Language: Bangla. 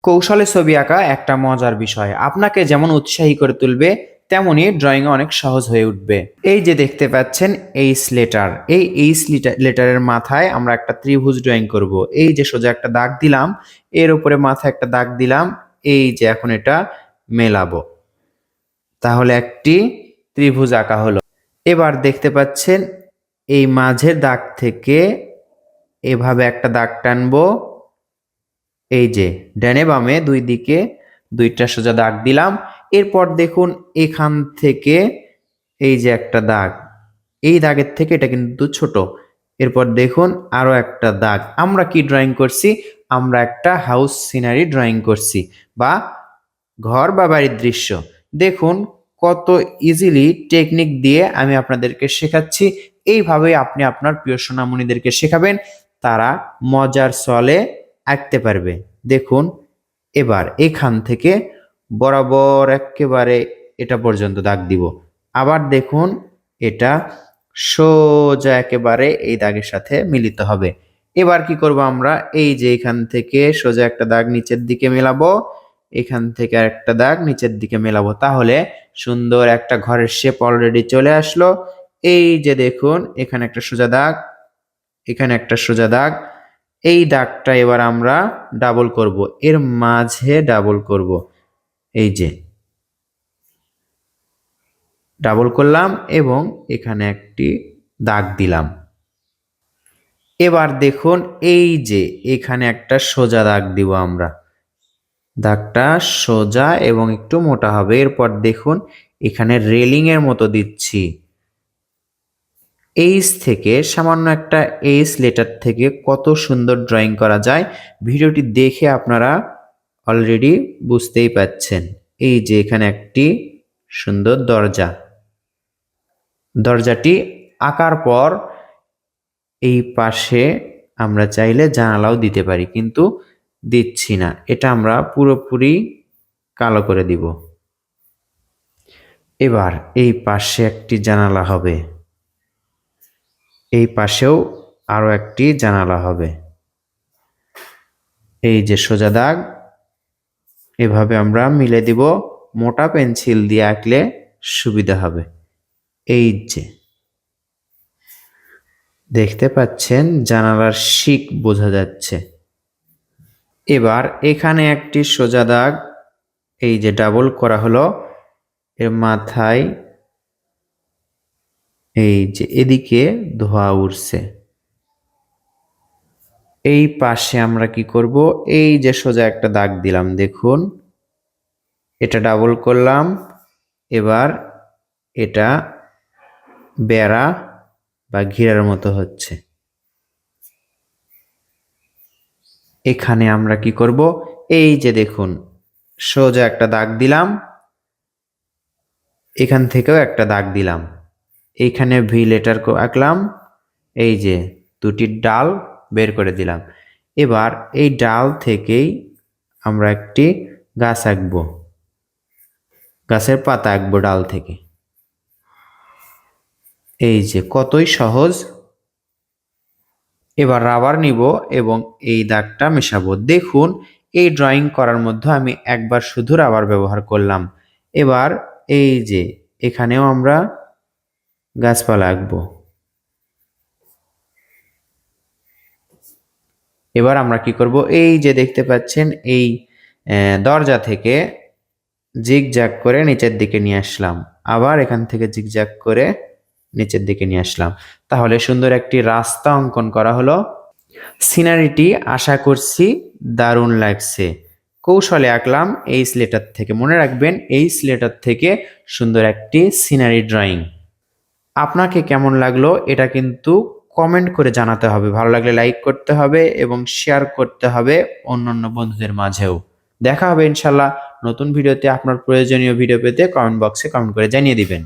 কৌশলে ছবি আঁকা একটা মজার বিষয়। আপনাকে যেমন উৎসাহী করে তুলবে, তেমনি ড্রয়িং অনেক সহজ হয়ে উঠবে। এই যে দেখতে পাচ্ছেন এইচ লেটার, এই এইচ লেটারের মাথায় আমরা একটা ত্রিভুজ ড্রয়িং করব। এই যে সোজা একটা দাগ দিলাম, এর উপরে মাথায় একটা দাগ দিলাম, এই যে এখন এটা মেলাবো, তাহলে একটি ত্রিভুজ আঁকা হলো। এবার দেখতে পাচ্ছেন এই মাঝের দাগ থেকে এভাবে একটা দাগ টানবো, এই যে ডানে বামে দুই দিকে দুইটা সোজা দাগ দিলাম। এরপর দেখুন এখান থেকে এই যে একটা দাগ, এই দাগের থেকে এটা কিন্তু ছোট। এরপর দেখুন আরো একটা দাগ। আমরা কি ড্রয়িং করছি? আমরা একটা হাউস সিনারি ড্রয়িং করছি, বা ঘর বা বাড়ির দৃশ্য। দেখুন কত ইজিলি টেকনিক দিয়ে আমি আপনাদেরকে শেখাচ্ছি। এইভাবে আপনি আপনার প্রিয় সোনামণিদেরকে শেখাবেন, তারা মজার ছলে আঁকতে পারবে। দেখুন এবার এখান থেকে বরাবর একেবারে এটা পর্যন্ত দাগ দিব। আবার দেখুন এটা সোজা একেবারে এই দাগের সাথে মিলিত হবে। এবার কি করব আমরা? এই যে এখান থেকে সোজা একটা দাগ নিচের দিকে মেলাবো, এখান থেকে আরেকটা দাগ নিচের দিকে মেলাবো, তাহলে সুন্দর একটা ঘরের শেপ অলরেডি চলে আসলো। এই যে দেখুন এখানে একটা সোজা দাগ, এখানে একটা সোজা দাগ। এই দাগটা এবার আমরা ডাবল করব, এর মাঝে ডাবল করব। এই যে ডাবল করলাম এবং এখানে একটি দাগ দিলাম। এবার দেখুন এই যে এখানে একটা সোজা দাগ দিব আমরা, দাগটা সোজা এবং একটু মোটা হবে। এরপর দেখুন এখানে রেলিং এর মতো দিচ্ছি। এইচ থেকে সামান্য একটা এইচ লেটার থেকে কত সুন্দর ড্রয়িং করা যায়, ভিডিওটি দেখে আপনারা অলরেডি বুঝতেই পাচ্ছেন। এই যে এখানে একটি সুন্দর দরজা, দরজাটি আঁকার পর এই পাশে আমরা চাইলে জানালাও দিতে পারি, কিন্তু দিচ্ছি না, এটা আমরা পুরোপুরি কালো করে দিব। এবার এই পাশে একটি জানালা হবে, এই পাশেও আরো একটি জানালা হবে। এই যে সোজা দাগ, এভাবে আমরা মিলে দিব। মোটা পেন্সিল দিয়ে আঁকলে সুবিধা হবে। এই যে দেখতে পাচ্ছেন জানালার শিক বোঝা যাচ্ছে। এবার এখানে একটি সোজা দাগ, এই যে ডাবল করা হলো, এর মাথায় এই যে এদিকে ধোঁয়া উঠছে। এই পাশে আমরা কি করব? এই যে সোজা একটা দাগ দিলাম, দেখুন এটা ডাবল করলাম। এবার এটা বেড়া বা ঘিরার মতো হচ্ছে। এখানে আমরা কি করব? এই যে দেখুন সোজা একটা দাগ দিলাম, এখান থেকেও একটা দাগ দিলাম, এইখানে ভি লেটার আঁকলাম, এই যে দুটি ডাল বের করে দিলাম। এবার এই ডাল থেকেই আমরা একটি গাছ আঁকবো, গাছের পাতা আঁকবো ডাল থেকে। এই যে কতই সহজ। এবার রাবার নিব এবং এই দাগটা মেশাবো। দেখুন এই ড্রয়িং করার মধ্যে আমি একবার শুধু রাবার ব্যবহার করলাম। এবার এই যে এখানেও আমরা গাছপালা আঁকবো। এবার আমরা কি করব? এই যে দেখতে পাচ্ছেন এই দরজা থেকে জিগজ্যাগ করে নিচের দিকে নিয়ে আসলাম, আবার এখান থেকে জিগজ্যাগ করে নিচের দিকে নিয়ে আসলাম, তাহলে সুন্দর একটি রাস্তা অঙ্কন করা হলো। সিনারিটি আশা করছি দারুণ লাগছে। কৌশলে আঁকলাম এইচ লেটার থেকে, মনে রাখবেন এইচ লেটার থেকে সুন্দর একটি সিনারি ড্রয়িং। আপনাকে কেমন লাগলো এটা কিন্তু কমেন্ট করে জানাতে হবে। ভালো লাগলে লাইক করতে হবে এবং শেয়ার করতে হবে অন্যান্য বন্ধুদের মাঝেও। দেখা হবে ইনশাল্লাহ নতুন ভিডিওতে। আপনার প্রয়োজনীয় ভিডিও পেতে কমেন্ট বক্সে কমেন্ট করে জানিয়ে দিবেন।